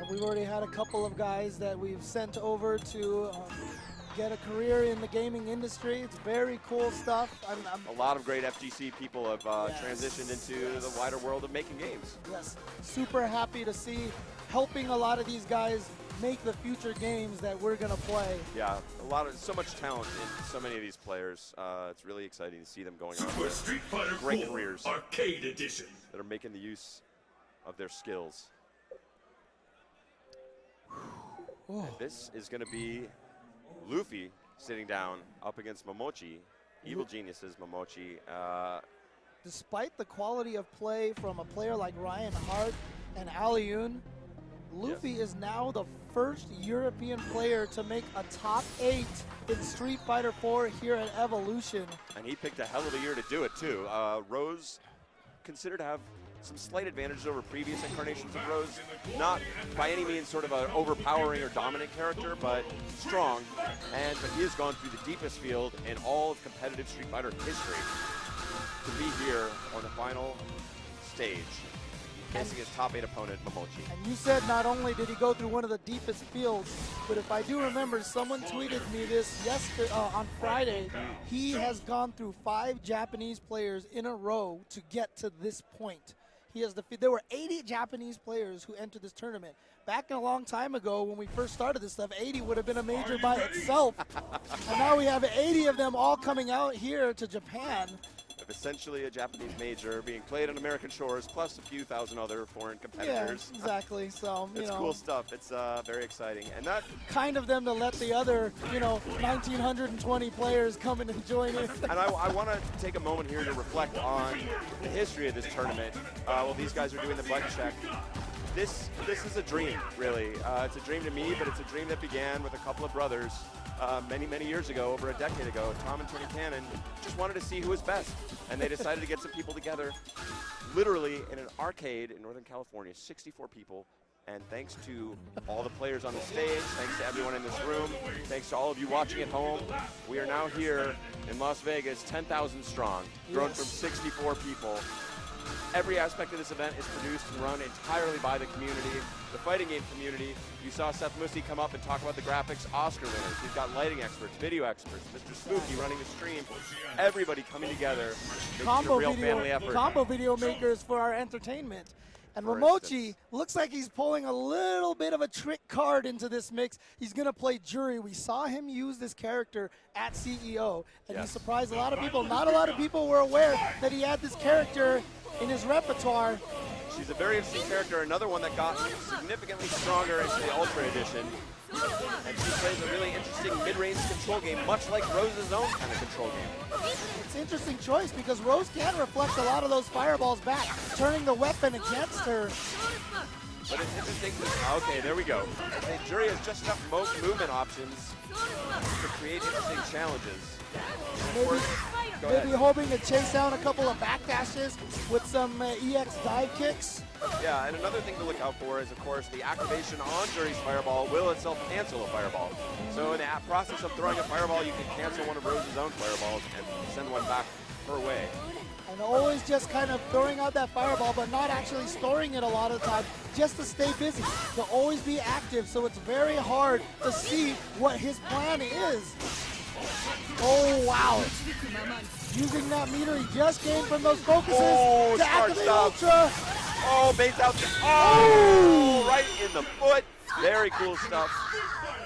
We've already had a couple of guys that we've sent over to get a career in the gaming industry. It's very cool stuff. A lot of great FGC people have Yes. transitioned into the wider world of making games. Yes, super happy to see helping a lot of these guys make the future games that we're gonna play. Yeah, so much talent in so many of these players. It's really exciting to see them going on Super Street Fighter great 4 careers Arcade Edition. that are making the use of their skills. And this is going to be Louffy sitting down up against Momochi, Evil Genius's Momochi. Despite the quality of play from a player like Ryan Hart and Alioun, Louffy is now the first European player to make a top 8 in Street Fighter 4 here at Evolution. And he picked a hell of a year to do it, too. Rose considered to have some slight advantages over previous incarnations of Rose. Not by any means sort of an overpowering or dominant character, but strong. But he has gone through the deepest field in all of competitive Street Fighter history to be here on the final stage, facing his top 8 opponent, Momochi. And you said not only did he go through one of the deepest fields, but if I do remember, someone tweeted me this yesterday, on Friday. He has gone through 5 Japanese players in a row to get to this point. There were 80 Japanese players who entered this tournament. Back a long time ago when we first started this stuff, 80 would have been a major by itself. And now we have 80 of them all coming out here to Japan. Essentially a Japanese major being played on American shores, plus a few thousand other foreign competitors. Yeah, exactly. So, it's cool stuff. It's very exciting. And that kind of them to let the other, 1,920 players come in and join in. And I want to take a moment here to reflect on the history of this tournament. While these guys are doing the button check, this is a dream, really. It's a dream to me, but it's a dream that began with a couple of brothers many, many years ago, over a decade ago. Tom and Tony Cannon just wanted to see who was best, and they decided to get some people together, literally in an arcade in Northern California, 64 people. And thanks to all the players on the stage, thanks to everyone in this room, thanks to all of you watching at home, we are now here in Las Vegas, 10,000 strong, grown from 64 people. Every aspect of this event is produced and run entirely by the community, the fighting game community. You saw Seth Musi come up and talk about the graphics, Oscar winners. We've got lighting experts, video experts, Mr. Spooky running the stream. Everybody coming together, making a real family effort. Combo video makers for our entertainment. And Momochi looks like he's pulling a little bit of a trick card into this mix. He's going to play Jury. We saw him use this character at CEO, and he surprised a lot of people. Not a lot of people were aware that he had this character in his repertoire. She's a very interesting character, another one that got significantly stronger into the Ultra Edition. And she plays a really interesting mid-range control game, much like Rose's own kind of control game. It's an interesting choice because Rose can reflect a lot of those fireballs back, turning the weapon against her. But it's interesting. Okay, there we go. Jury has just enough movement options to create interesting challenges. Maybe hoping to chase down a couple of backdashes with some EX dive kicks. Yeah, and another thing to look out for is, of course, the activation on Jury's fireball will itself cancel a fireball. So in the process of throwing a fireball, you can cancel one of Rose's own fireballs and send one back her way. And always just kind of throwing out that fireball, but not actually storing it a lot of the time, just to stay busy, to always be active. So it's very hard to see what his plan is. Oh, wow. Using that meter he just gained from those focuses to activate Ultra. Oh, baits out. Oh, right in the foot. Very cool stuff.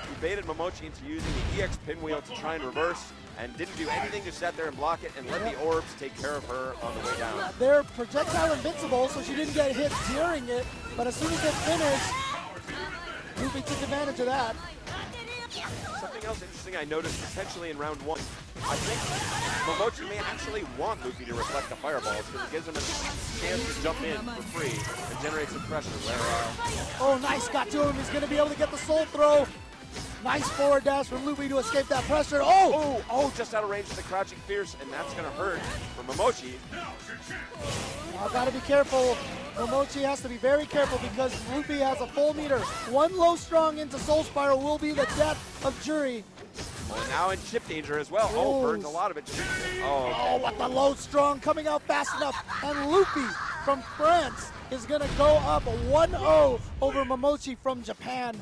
He baited Momochi into using the EX pinwheel to try and reverse, and didn't do anything to sit there and block it and let the orbs take care of her on the way down. They're projectile invincible, so she didn't get hit during it, but as soon as it finished, Louffy took advantage of that. Something else interesting I noticed potentially in round 1, I think Momochi may actually want Louffy to reflect the fireballs because it gives him a chance to jump in for free and generate some pressure. Oh, nice, got to him. He's going to be able to get the soul throw. Nice forward dash from Louffy to escape that pressure. Oh, just out of range of the crouching fierce, and that's going to hurt for Momochi. Now, got to be careful. Momochi has to be very careful because Louffy has a full meter. One low strong into Soul Spiral will be the death of Jury. Well, now in chip danger as well. Oh, burns a lot of it. Oh, what the low strong coming out fast enough. And Louffy from France is going to go up 1-0 over Momochi from Japan.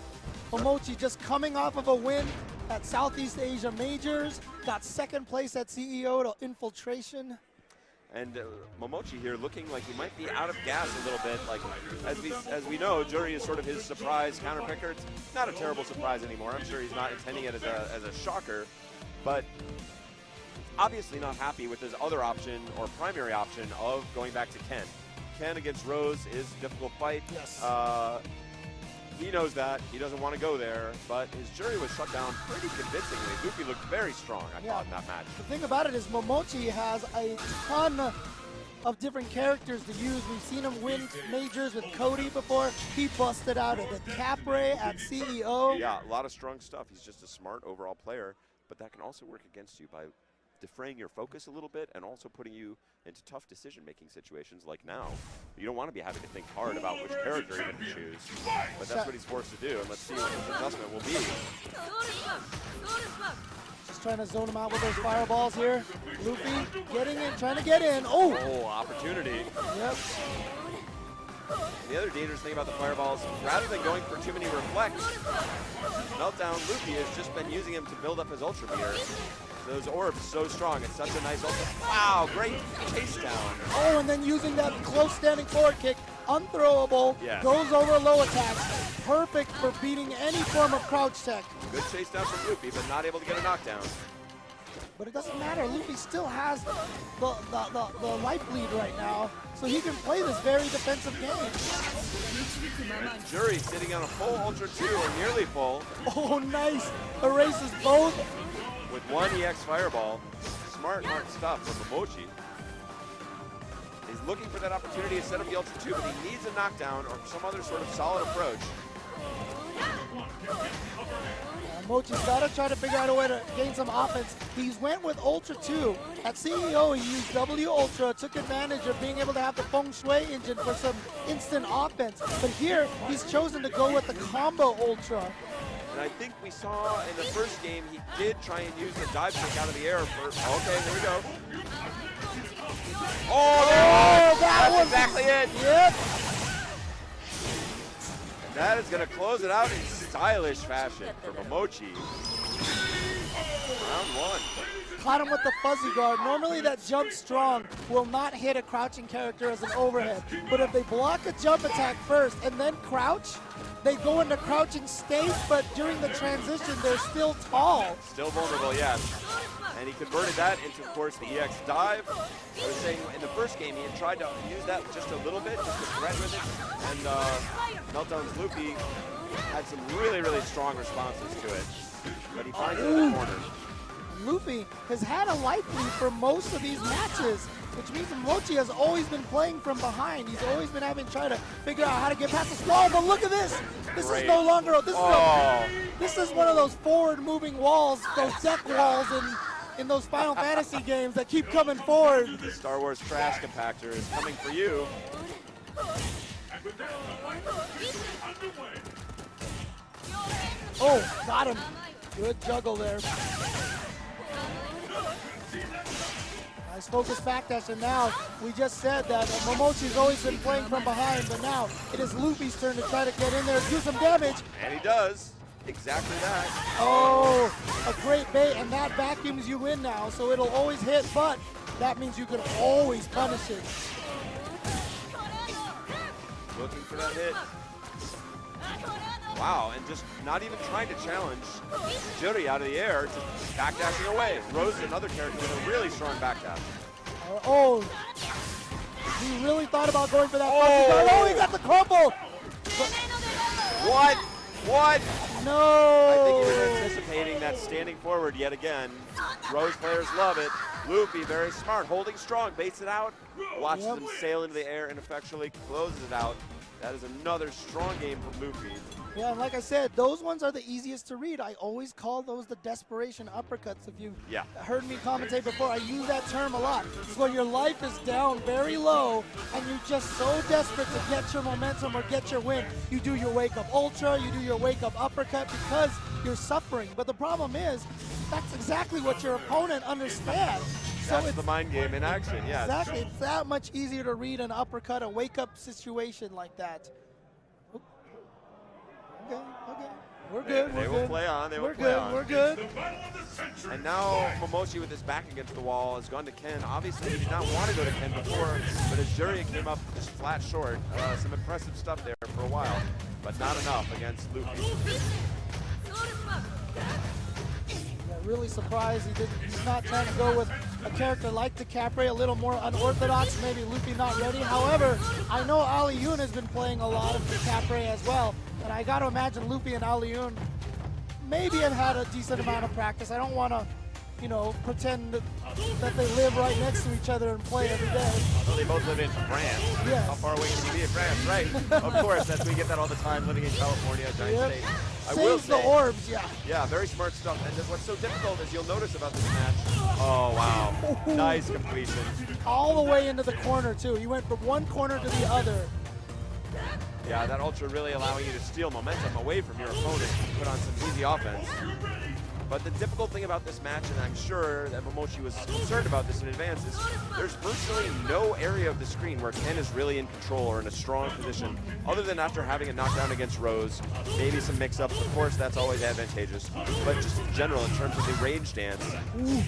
Momochi just coming off of a win at Southeast Asia Majors, got second place at CEO to Infiltration. And Momochi here looking like he might be out of gas a little bit. Like as we know, Jury is sort of his surprise counterpicker. It's not a terrible surprise anymore. I'm sure he's not intending it as a shocker, but obviously not happy with his other option or primary option of going back to Ken. Ken against Rose is a difficult fight. Yes. He knows that. He doesn't want to go there, but his Jury was shut down pretty convincingly. Louffy looked very strong, I thought, in that match. The thing about it is Momochi has a ton of different characters to use. We've seen him win majors with Cody before. He busted out at the Capre at CEO. Yeah, a lot of strong stuff. He's just a smart overall player, but that can also work against you by defraying your focus a little bit and also putting you into tough decision-making situations like now. You don't want to be having to think hard about which character you're going to choose, but that's what he's forced to do, and let's see what his adjustment will be. Just trying to zone him out with those fireballs here. Louffy getting in, trying to get in. Oh, opportunity. Yep. And the other dangerous thing about the fireballs, rather than going for too many reflects, Meltdown Louffy has just been using him to build up his ultra meter. Those orbs so strong. It's such a nice ultra. Wow, great chase down. Oh, and then using that close standing forward kick, unthrowable, goes over low attacks. Perfect for beating any form of crouch tech. Good chase down from Louffy, but not able to get a knockdown. But it doesn't matter. Louffy still has the life lead right now, so he can play this very defensive game. And Jury sitting on a full Ultra 2, or nearly full. Oh, nice. Erases both. With one EX Fireball. Smart stuff from Momochi. He's looking for that opportunity to set up the Ultra 2, but he needs a knockdown or some other sort of solid approach. Momochi's got to try to figure out a way to gain some offense. He's went with Ultra 2. At CEO, he used W Ultra, took advantage of being able to have the Feng Shui engine for some instant offense. But here, he's chosen to go with the Combo Ultra. And I think we saw in the first game, he did try and use the dive kick out of the air for, okay, here we go. Oh, that's exactly it. Yep. That is going to close it out in stylish fashion for Momochi. Round one. Caught him with the fuzzy guard. Normally that jump strong will not hit a crouching character as an overhead. But if they block a jump attack first and then crouch, they go into crouching state, but during the transition, they're still tall. Still vulnerable, yes. And he converted that into, of course, the EX dive. I was saying in the first game, he had tried to use that just a little bit, just to threat with it. And Meltdown's Louffy had some really, really strong responses to it. But he finds it in the corner. Louffy has had a life lead for most of these matches, which means Momochi has always been playing from behind. He's always been having to try to figure out how to get past this wall, but look at this. This is no longer, this is one of those forward-moving walls, those deck walls in those Final Fantasy games that keep coming forward. The Star Wars trash compactor is coming for you. Oh, got him. Good juggle there. Nice focus backdash, and now we just said that Momochi's always been playing from behind, but now it is Luffy's turn to try to get in there and do some damage. And he does. Exactly that. Oh, a great bait, and that vacuums you in now, so it'll always hit, but that means you can always punish it. Looking for that hit. Wow, and just not even trying to challenge Jury out of the air, just backdashing away. Rose is another character with a really strong backdash. Oh, he really thought about going for that. Oh, he got the crumble. What? What? No. I think you were anticipating that standing forward yet again. Rose players love it. Louffy, very smart, holding strong, baits it out, watches him sail into the air and effectually closes it out. That is another strong game from Louffy. Yeah, and like I said, those ones are the easiest to read. I always call those the desperation uppercuts. If you've heard me commentate before, I use that term a lot. It's when your life is down very low and you're just so desperate to get your momentum or get your win. You do your wake-up ultra, you do your wake-up uppercut because you're suffering. But the problem is, that's exactly what your opponent understands. That's the mind game in action, yes. Exactly. It's that much easier to read an uppercut, a wake-up situation like that. Okay. We're good. They will play on. They will play on. We're good. And now Momochi with his back against the wall has gone to Ken. Obviously, he did not want to go to Ken before, but as Jurien came up just flat short, some impressive stuff there for a while, but not enough against Louffy. Yeah, really surprised he's not trying to go with a character like the Capre, a little more unorthodox, maybe Louffy not ready. However, I know Ali Yoon has been playing a lot of the Capre as well, and I got to imagine Louffy and Ali Yoon maybe have had a decent amount of practice. I don't want to, pretend that they live right next to each other and play every day. Although they both live in France. Yes. How far away can you be in France, right? Of course, we get that all the time living in California, giant state. I will Saves say, the orbs, yeah. Yeah, very smart stuff. And what's so difficult is you'll notice about this match. Oh, wow. Nice completion. All the way into the corner, too. He went from one corner to the other. Yeah, that ultra really allowing you to steal momentum away from your opponent and put on some easy offense. But the difficult thing about this match, and I'm sure that Momochi was concerned about this in advance, is there's virtually no area of the screen where Ken is really in control or in a strong position, other than after having a knockdown against Rose, maybe some mix-ups. Of course, that's always advantageous. But just in general, in terms of the range dance. Ooh.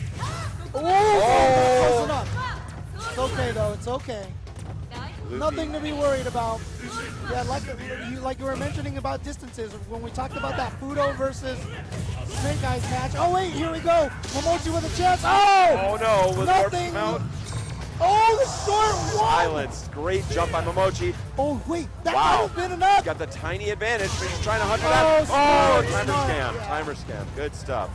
Oh! Close enough. It's okay, though. It's okay. Louffy. Nothing to be worried about. Yeah, like you were mentioning about distances, when we talked about that Fudo versus Snake Eyes match. Oh, wait, here we go. Momochi with a chance. Oh! Oh, no. Was nothing. Out? Oh, the short one. Silence. Great jump by Momochi. Oh, wait. That might Wow. have been enough. He's got the tiny advantage, but he's trying to hunt for that. Smart, Timer smart. scam. Yeah. Timer scam. Good stuff.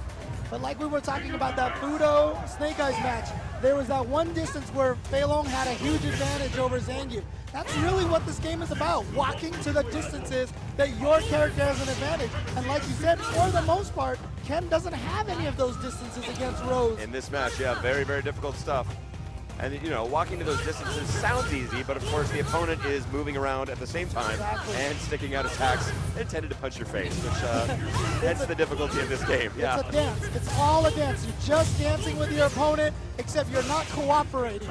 But like we were talking about that Fudo Snake Eyes match, there was that one distance where Fei Long had a huge advantage over Zangief. That's really what this game is about, walking to the distances that your character has an advantage. And like you said, for the most part, Ken doesn't have any of those distances against Rose. In this match, yeah, very, very difficult stuff. And, walking to those distances sounds easy, but of course the opponent is moving around at the same time and sticking out attacks intended to punch your face, which hence the difficulty of this game. Yeah. It's a dance. It's all a dance. You're just dancing with your opponent, except you're not cooperating.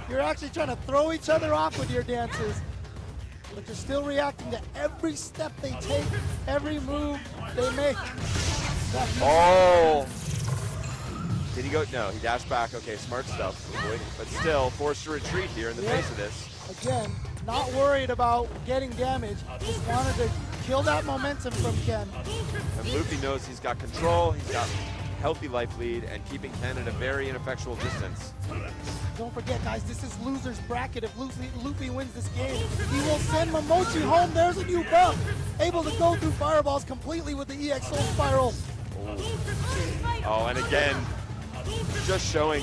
You're actually trying to throw each other off with your dances, but you're still reacting to every step they take, every move they make. Oh! Did he go? No, he dashed back. Okay, smart stuff. But still, forced to retreat here in the face of this. Again, not worried about getting damage. Just wanted to kill that momentum from Ken. And Louffy knows he's got control, he's got healthy life lead, and keeping Ken at a very ineffectual distance. Don't forget, guys, this is loser's bracket. If Louffy wins this game, he will send Momochi home. There's a new bump. Able to go through fireballs completely with the EX Soul Spiral. Oh, and again, just showing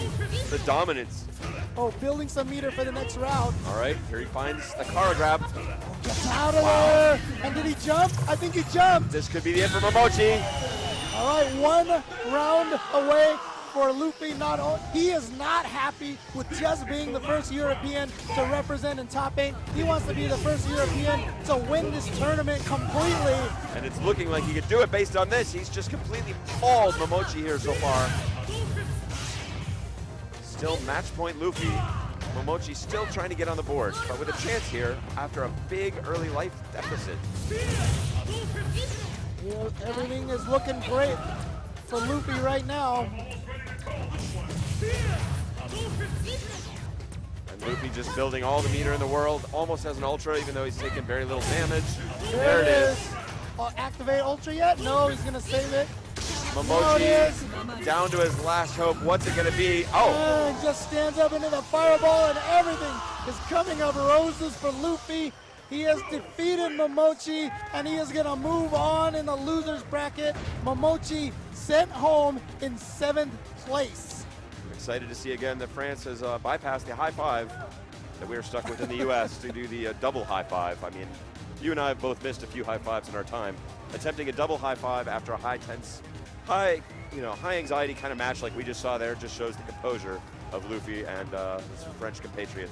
the dominance. Oh, building some meter for the next round. All right, here he finds a Kara grab. Gets out of there. And did he jump? I think he jumped. This could be the end for Momochi. All right, one round away for Louffy. He is not happy with just being the first European to represent in top 8. He wants to be the first European to win this tournament completely. And it's looking like he could do it based on this. He's just completely mauled Momochi here so far. Still match point Louffy. Momochi still trying to get on the board, but with a chance here after a big early life deficit. Everything is looking great for Louffy right now. And Louffy just building all the meter in the world, almost has an ultra, even though he's taken very little damage. There it is. Activate ultra yet? No, he's gonna save it. Momochi down to his last hope. What's it gonna be? Oh! And just stands up into the fireball, and everything is coming of roses for Louffy. He has defeated Momochi, and he is gonna move on in the loser's bracket. Momochi sent home in 7th place. I'm excited to see again that France has bypassed the high five that we were stuck with in the US to do the double high five. I mean, you and I have both missed a few high fives in our time. Attempting a double high five after a high anxiety kind of match like we just saw there just shows the composure of Louffy and his French compatriots.